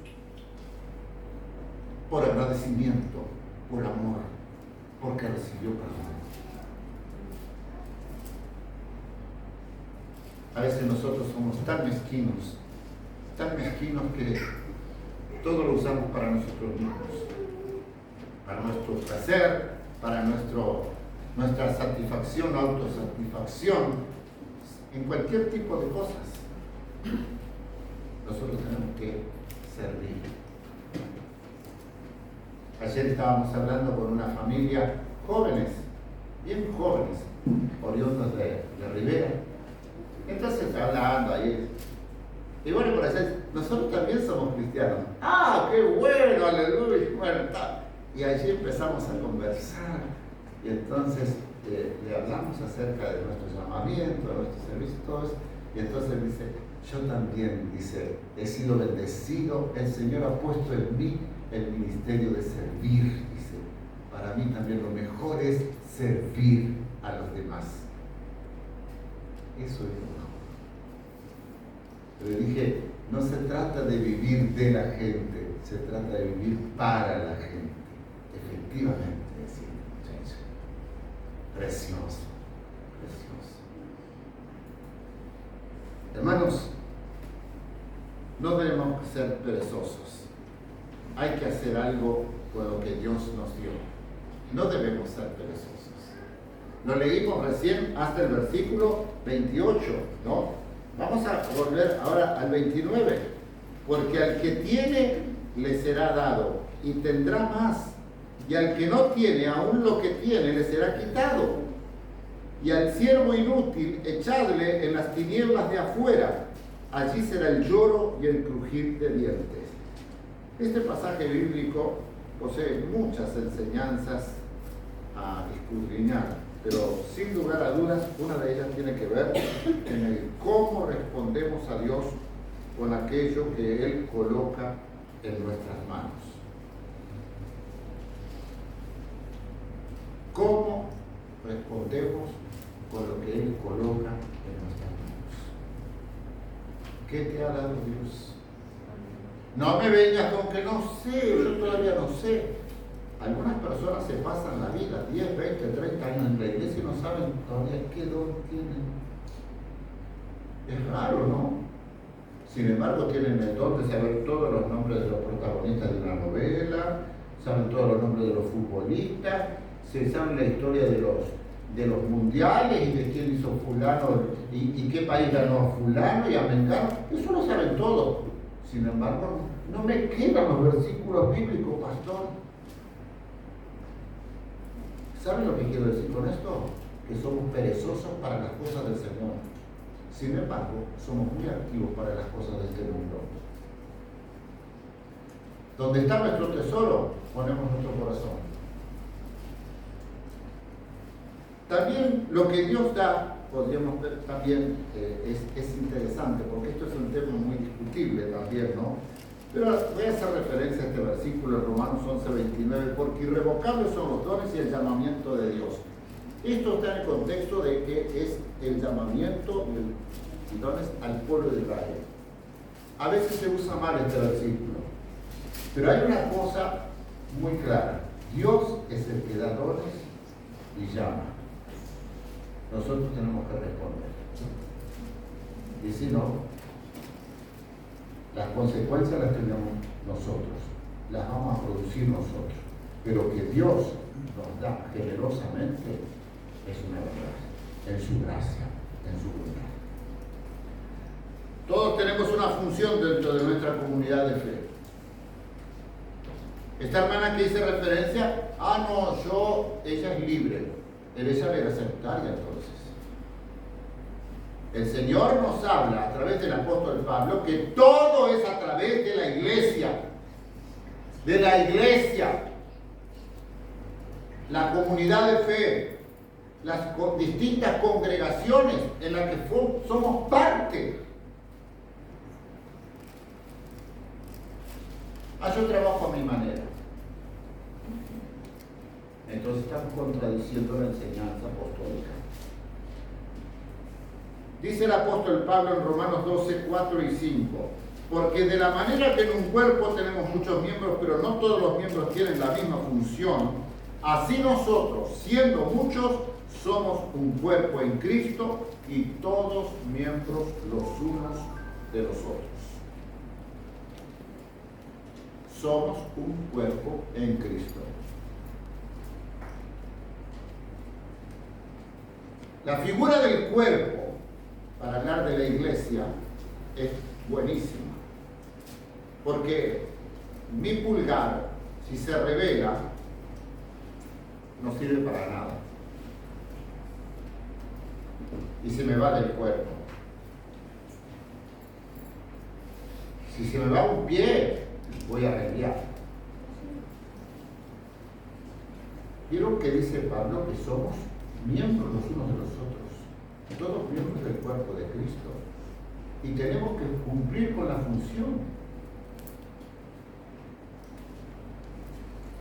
Por agradecimiento, por amor, porque recibió perdón. A veces nosotros somos tan mezquinos que todo lo usamos para nosotros mismos, para nuestro placer, para nuestra satisfacción, autosatisfacción, en cualquier tipo de cosas. Nosotros tenemos que servir. Ayer estábamos hablando con una familia jóvenes, bien jóvenes, oriundos de Rivera. Entonces hablando ahí. Y bueno, por allá, nosotros también somos cristianos. ¡Ah, qué bueno! ¡Aleluya! Bueno, está. Y allí empezamos a conversar. Y entonces le hablamos acerca de nuestro llamamiento, de nuestro servicio, todo eso. Y entonces dice, yo también, dice, he sido bendecido. El Señor ha puesto en mí el ministerio de servir. Dice, para mí también lo mejor es servir a los demás. Eso es lo mejor. Pero dije, no se trata de vivir de la gente, se trata de vivir para la gente. Efectivamente, decía el muchacho. Precioso, precioso. Hermanos, no debemos ser perezosos. Hay que hacer algo con lo que Dios nos dio. No debemos ser perezosos. Lo leímos recién hasta el versículo 28, ¿no? Vamos a volver ahora al 29. Porque al que tiene le será dado y tendrá más. Y al que no tiene, aún lo que tiene le será quitado. Y al siervo inútil echadle en las tinieblas de afuera. Allí será el lloro y el crujir de dientes. Este pasaje bíblico posee muchas enseñanzas a escudriñar. Pero sin lugar a dudas, una de ellas tiene que ver en el cómo respondemos a Dios con aquello que Él coloca en nuestras manos. ¿Cómo respondemos con lo que Él coloca en nuestras manos? ¿Qué te ha dado Dios? No me vengas con que no sé, yo todavía no sé. Algunas personas se pasan la vida, 10, 20, 30 años en la iglesia y no saben todavía qué don tienen. Es raro, ¿no? Sin embargo, tienen el don de saber todos los nombres de los protagonistas de una novela, saben todos los nombres de los futbolistas, se saben la historia de los mundiales y de quién hizo fulano y qué país ganó a fulano y a mengano. Eso lo saben todo. Sin embargo, no me quedan los versículos bíblicos, pastor. ¿Saben lo que quiero decir con esto? Que somos perezosos para las cosas del Señor. Sin embargo, somos muy activos para las cosas de este mundo. Donde está nuestro tesoro, ponemos nuestro corazón. También lo que Dios da, podríamos ver también, es interesante, porque esto es un tema muy discutible también, ¿no? Pero voy a hacer referencia a este versículo en Romanos 11:29, porque irrevocables son los dones y el llamamiento de Dios. Esto está en el contexto de que es el llamamiento y dones al pueblo de Israel. A veces se usa mal este versículo, pero hay una cosa muy clara. Dios es el que da dones y llama. Nosotros tenemos que responder. Y si no, las consecuencias las tenemos nosotros, las vamos a producir nosotros. Pero que Dios nos da generosamente es una verdad, en su gracia, en su bondad. Todos tenemos una función dentro de nuestra comunidad de fe. Esta hermana que hice referencia, ella es libre, pero ella era sectaria entonces. El Señor nos habla a través del apóstol Pablo que todo es a través de la iglesia. De la iglesia. La comunidad de fe. Las distintas congregaciones en las que somos parte. Yo trabajo a mi manera. Entonces estamos contradiciendo la enseñanza apostólica. Dice el apóstol Pablo en Romanos 12, 4 y 5, porque de la manera que en un cuerpo tenemos muchos miembros, pero no todos los miembros tienen la misma función, así nosotros, siendo muchos, somos un cuerpo en Cristo y todos miembros los unos de los otros. Somos un cuerpo en Cristo. La figura del cuerpo, para hablar de la iglesia, es buenísima. Porque mi pulgar, si se revela, no sirve para nada. Y se me va del cuerpo. Si se me va un pie, voy a reenviar. ¿Vieron que dice Pablo que somos miembros los unos de los otros? Todos miembros del cuerpo de Cristo. Y tenemos que cumplir con la función.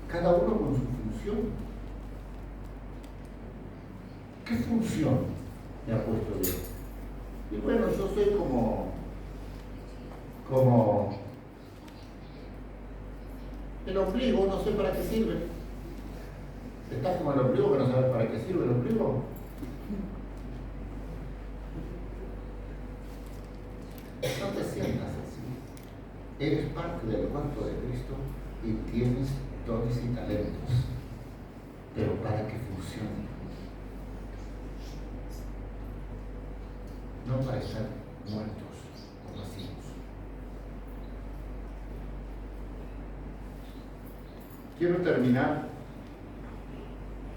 Cada uno con su función. ¿Qué función me ha puesto Dios? Y bueno, yo soy como el ombligo, no sé para qué sirve. ¿Estás como el ombligo que no sabes para qué sirve el ombligo? No te sientas así. Eres parte del cuerpo de Cristo y tienes dones y talentos, pero para que funcione. No para estar muertos o vacíos. Quiero terminar.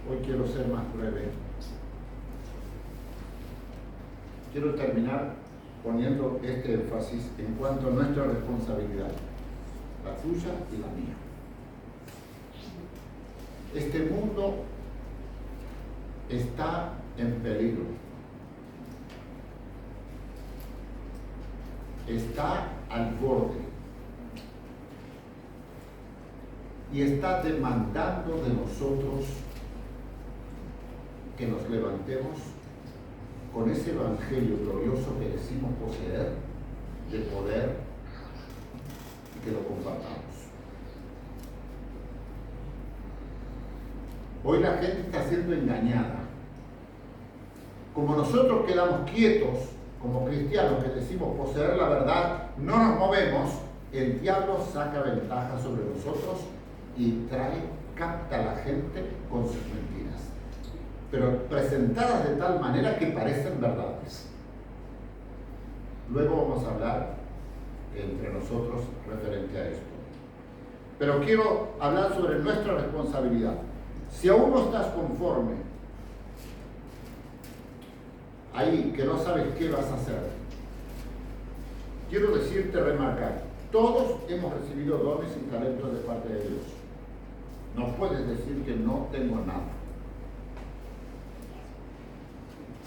Hoy quiero ser más breve. Quiero terminar poniendo este énfasis en cuanto a nuestra responsabilidad, la tuya y la mía. Este mundo está en peligro. Está al borde. Y está demandando de nosotros que nos levantemos con ese evangelio glorioso que decimos poseer, de poder, y que lo compartamos. Hoy la gente está siendo engañada. Como nosotros quedamos quietos, como cristianos que decimos poseer la verdad, no nos movemos, el diablo saca ventaja sobre nosotros y capta a la gente con sus mentiras, pero presentadas de tal manera que parecen verdades. Luego vamos a hablar entre nosotros referente a esto. Pero quiero hablar sobre nuestra responsabilidad. Si aún no estás conforme, ahí que no sabes qué vas a hacer, quiero decirte, remarcar, todos hemos recibido dones y talentos de parte de Dios. No puedes decir que no tengo nada.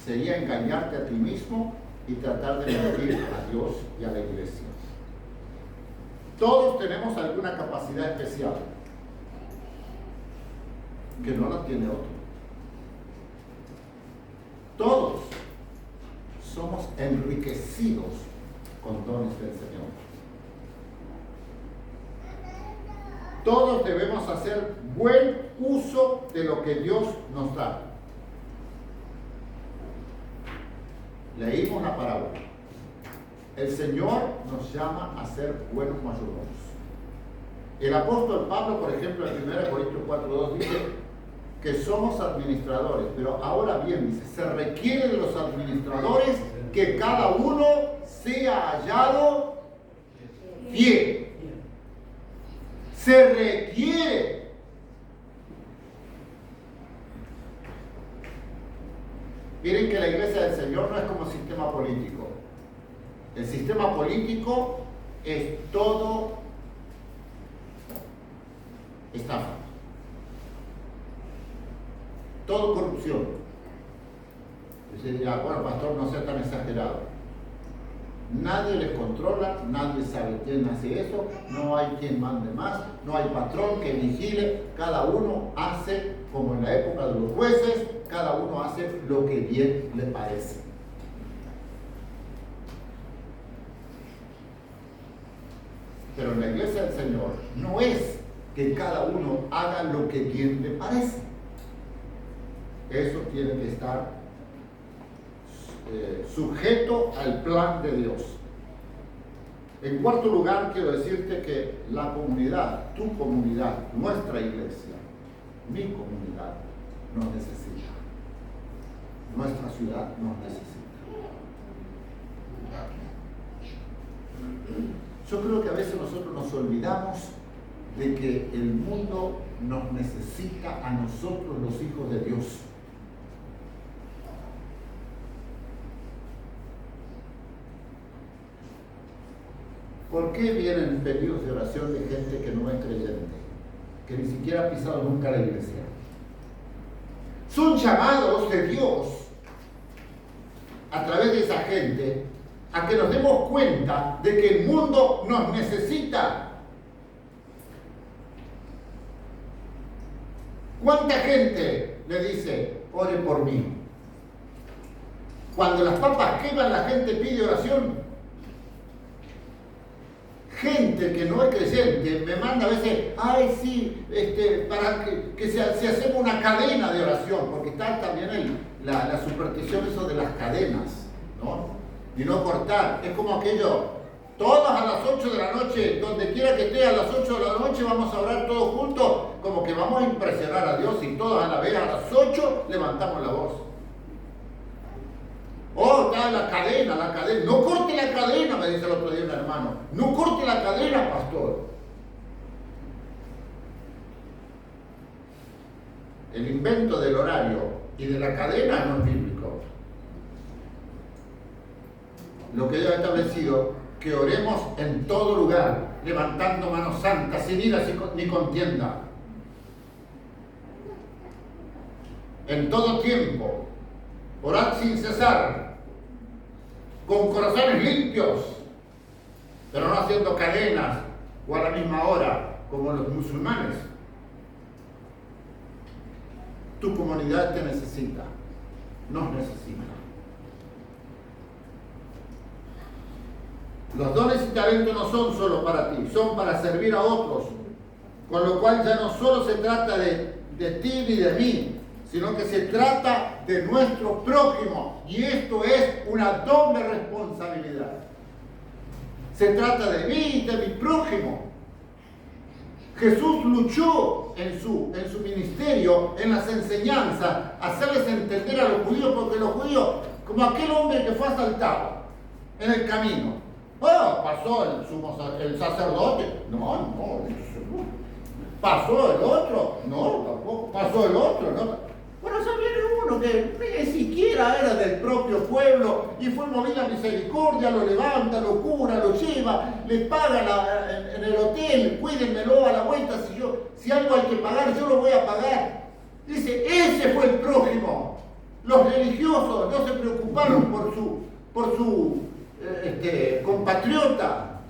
Sería engañarte a ti mismo y tratar de mentir a Dios y a la iglesia. Todos tenemos alguna capacidad especial que no la tiene otro. Todos somos enriquecidos con dones del Señor. Todos debemos hacer buen uso de lo que Dios nos da. Leímos la parábola. El Señor nos llama a ser buenos mayordomos. El apóstol Pablo, por ejemplo, en 1 Corintios 4:2 dice que somos administradores, pero ahora bien, dice, se requiere de los administradores que cada uno sea hallado fiel. Se requiere. Miren que la iglesia del Señor no es como sistema político. El sistema político es todo estafa, todo corrupción. Y se dirá, bueno, pastor, no sea tan exagerado. Nadie les controla, nadie sabe quién hace eso, no hay quien mande más, no hay patrón que vigile, cada uno hace, como en la época de los jueces, cada uno hace lo que bien le parece. Pero en la iglesia del Señor no es que cada uno haga lo que bien le parece. Eso tiene que estar sujeto al plan de Dios. En cuarto lugar, quiero decirte que la comunidad, tu comunidad, nuestra iglesia, mi comunidad, nos necesita. Nuestra ciudad nos necesita. Yo creo que a veces nosotros nos olvidamos de que el mundo nos necesita a nosotros, los hijos de Dios. ¿Por qué vienen pedidos de oración de gente que no es creyente, que ni siquiera ha pisado nunca la iglesia? Son llamados de Dios a través de esa gente a que nos demos cuenta de que el mundo nos necesita. ¿Cuánta gente le dice, ore por mí? Cuando las papas queman, la gente pide oración. Gente que no es creyente me manda a veces, ay sí, para que se hacemos una cadena de oración, porque está también la superstición eso de las cadenas, ¿no? Y no cortar. Es como aquello, todas a las 8 de la noche, donde quiera que esté a las 8 de la noche, vamos a orar todos juntos, como que vamos a impresionar a Dios y todos a la vez a las 8 levantamos la voz. Oh, está la cadena. No corte la cadena, me dice el otro día un hermano. No corte la cadena, pastor. El invento del horario y de la cadena no es bíblico. Lo que Dios ha establecido, que oremos en todo lugar, levantando manos santas, sin ira ni contienda. En todo tiempo, orad sin cesar, con corazones limpios, pero no haciendo cadenas o a la misma hora, como los musulmanes. Tu comunidad te necesita, nos necesita. Los dones y talentos no son solo para ti, son para servir a otros, con lo cual ya no solo se trata de de ti ni de mí, sino que se trata de nuestro prójimo. Y esto es una doble responsabilidad. Se trata de mí y de mi prójimo. Jesús luchó en su ministerio, en las enseñanzas, hacerles entender a los judíos, porque los judíos, como aquel hombre que fue asaltado en el camino, pasó el sacerdote, no, pasó el otro, no, tampoco, pasó el otro, no. Bueno, ya viene uno que ni siquiera era del propio pueblo y fue movido a misericordia, lo levanta, lo cura, lo lleva, le paga en el hotel, cuídenmelo a la vuelta, si algo hay que pagar, yo lo voy a pagar. Dice, ese fue el prójimo. Los religiosos no se preocuparon por su compatriota,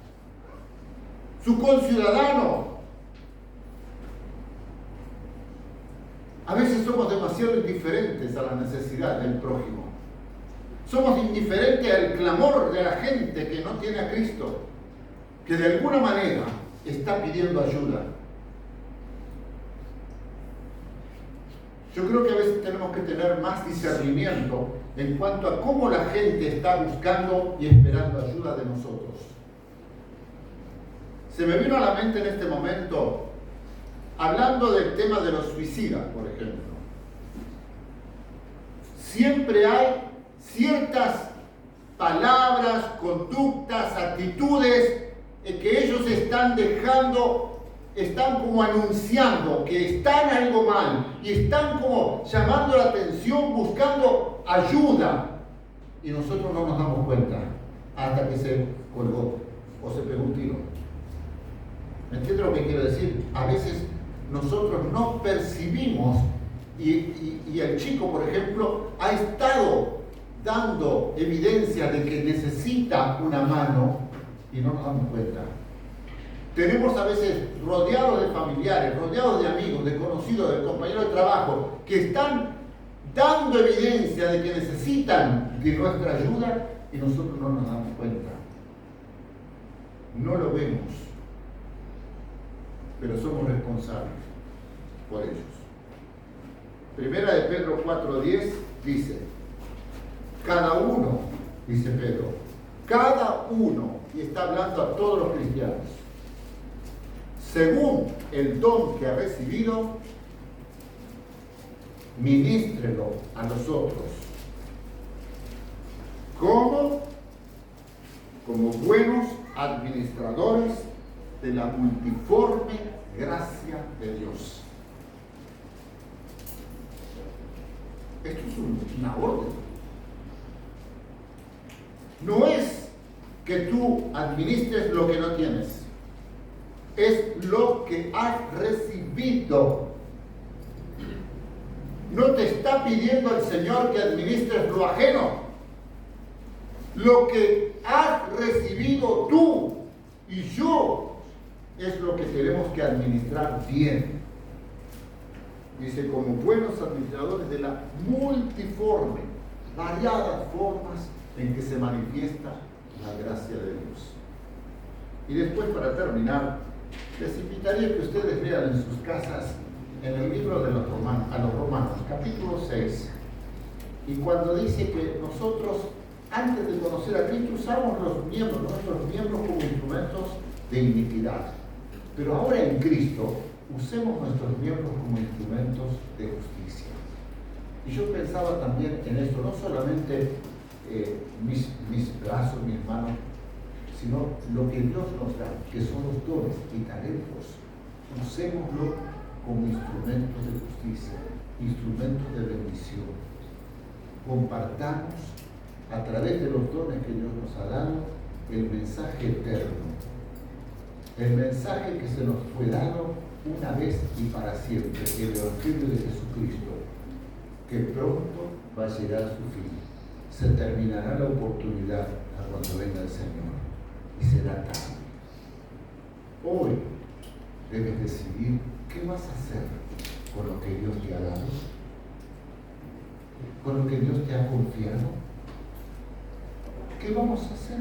su conciudadano. A veces somos demasiado indiferentes a la necesidad del prójimo. Somos indiferentes al clamor de la gente que no tiene a Cristo, que de alguna manera está pidiendo ayuda. Yo creo que a veces tenemos que tener más discernimiento en cuanto a cómo la gente está buscando y esperando ayuda de nosotros. Se me vino a la mente en este momento, hablando del tema de los suicidas, por ejemplo. Siempre hay ciertas palabras, conductas, actitudes que ellos están dejando, están como anunciando que están algo mal y están como llamando la atención, buscando ayuda. Y nosotros no nos damos cuenta hasta que se colgó o se pegó un tiro. ¿Me entiendes lo que quiero decir? A veces nosotros no percibimos y el chico, por ejemplo, ha estado dando evidencia de que necesita una mano y no nos damos cuenta. Tenemos a veces rodeados de familiares, rodeados de amigos, de conocidos, de compañeros de trabajo, que están dando evidencia de que necesitan de nuestra ayuda y nosotros no nos damos cuenta. No lo vemos, pero somos responsables por ellos. Primera de Pedro 4:10 dice, cada uno, dice Pedro, cada uno, y está hablando a todos los cristianos, según el don que ha recibido, ministrelo a los otros. ¿Cómo? Como buenos administradores de la multiforme gracia de Dios. Esto es una orden. No es que tú administres lo que no tienes. Es lo que has recibido. No te está pidiendo el Señor que administres lo ajeno. Lo que has recibido tú y yo es lo que tenemos que administrar bien. Dice, como buenos administradores de la multiforme, variadas formas en que se manifiesta la gracia de Dios. Y después, para terminar, les invitaría que ustedes lean en sus casas en el libro de los Romanos, capítulo 6, y cuando dice que nosotros, antes de conocer a Cristo, usamos nuestros miembros como instrumentos de iniquidad. Pero ahora en Cristo, usemos nuestros miembros como instrumentos de justicia. Y yo pensaba también en esto, no solamente mis brazos, mis manos, sino lo que Dios nos da, que son los dones y talentos. Usémoslo como instrumentos de justicia, instrumentos de bendición. Compartamos a través de los dones que Dios nos ha dado el mensaje eterno, el mensaje que se nos fue dado una vez y para siempre, el Evangelio de Jesucristo, que pronto va a llegar a su fin. Se terminará la oportunidad a cuando venga el Señor y será tarde. Hoy debes decidir qué vas a hacer con lo que Dios te ha dado, con lo que Dios te ha confiado. ¿Qué vamos a hacer?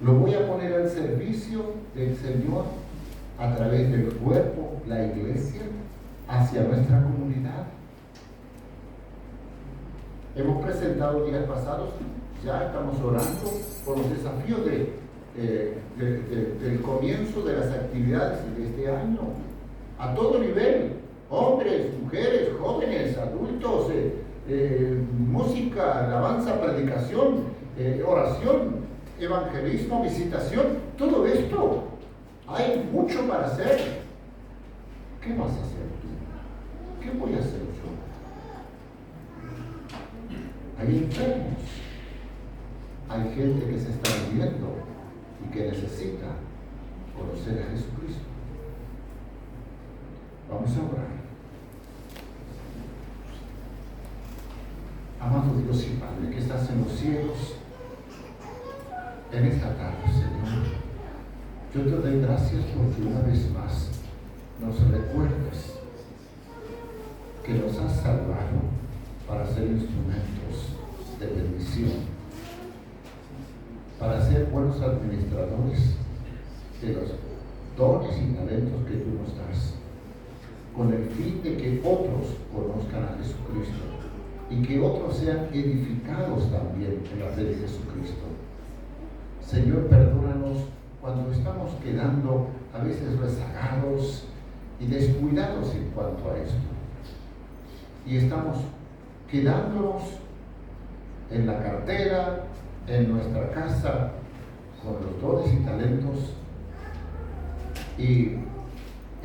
¿Lo voy a poner al servicio del Señor a través del cuerpo, la iglesia, hacia nuestra comunidad. Hemos presentado días pasados, ya estamos orando por los desafíos del comienzo de las actividades de este año, a todo nivel, hombres, mujeres, jóvenes, adultos, música, alabanza, predicación, oración, evangelismo, visitación, todo esto. Hay mucho para hacer. ¿Qué vas a hacer tú? ¿Qué voy a hacer yo? Hay enfermos, hay gente que se está muriendo y que necesita conocer a Jesucristo. Vamos a orar. Amado Dios y Padre que estás en los cielos, en esta tarde, Señor, yo te doy gracias porque una vez más nos recuerdas que nos has salvado para ser instrumentos de bendición, para ser buenos administradores de los dones y talentos que tú nos das, con el fin de que otros conozcan a Jesucristo y que otros sean edificados también en la fe de Jesucristo. Señor, perdónanos cuando estamos quedando a veces rezagados y descuidados en cuanto a esto. Y estamos quedándonos en la cartera, en nuestra casa, con los dones y talentos, y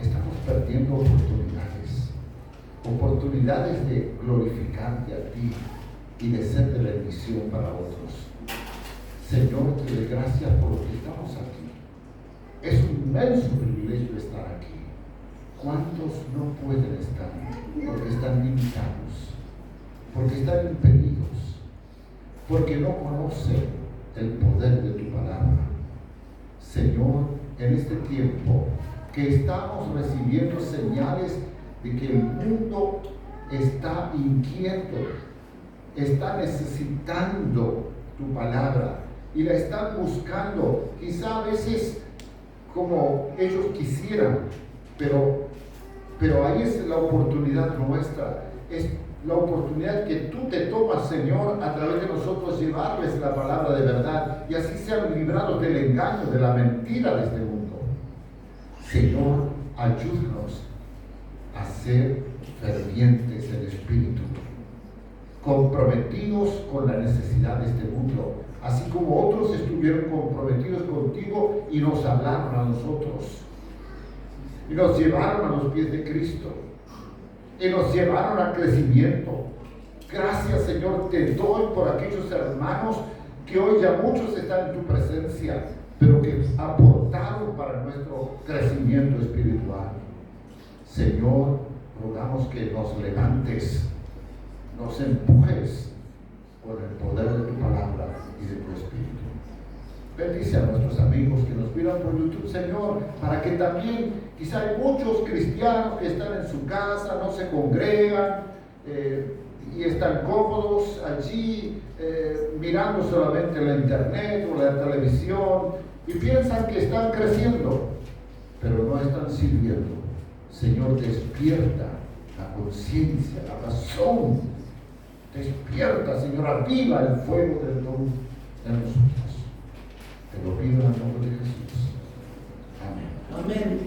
estamos perdiendo oportunidades de glorificarte a ti y de ser de bendición para otros. Señor, te doy gracias por lo que estamos aquí. Es un inmenso privilegio estar aquí. ¿Cuántos no pueden estar? Porque están limitados, porque están impedidos, porque no conocen el poder de tu palabra. Señor, en este tiempo que estamos recibiendo señales de que el mundo está inquieto, está necesitando tu palabra y la están buscando, quizá a veces como ellos quisieran, pero ahí es la oportunidad nuestra, es la oportunidad que tú te tomas, Señor, a través de nosotros llevarles la palabra de verdad y así sean librados del engaño, de la mentira de este mundo. Señor, ayúdanos a ser fervientes en espíritu, comprometidos con la necesidad de este mundo, así como otros estuvieron comprometidos contigo y nos hablaron a nosotros, y nos llevaron a los pies de Cristo, y nos llevaron al crecimiento. Gracias, Señor, te doy por aquellos hermanos que hoy ya muchos están en tu presencia, pero que aportaron para nuestro crecimiento espiritual. Señor, rogamos que nos levantes, nos empujes por el poder de tu palabra y de tu espíritu. Bendice a nuestros amigos que nos miran por YouTube, Señor, para que también, quizá hay muchos cristianos que están en su casa, no se congregan y están cómodos allí mirando solamente la internet o la televisión y piensan que están creciendo, pero no están sirviendo. Señor, despierta la conciencia, la razón. Despierta, Señor, aviva el fuego del don en nosotros. Te lo pido en el nombre de Jesús. Amén. Amén.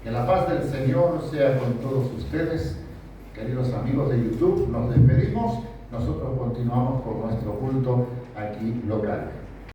Que la paz del Señor sea con todos ustedes. Queridos amigos de YouTube, nos despedimos. Nosotros continuamos con nuestro culto aquí local.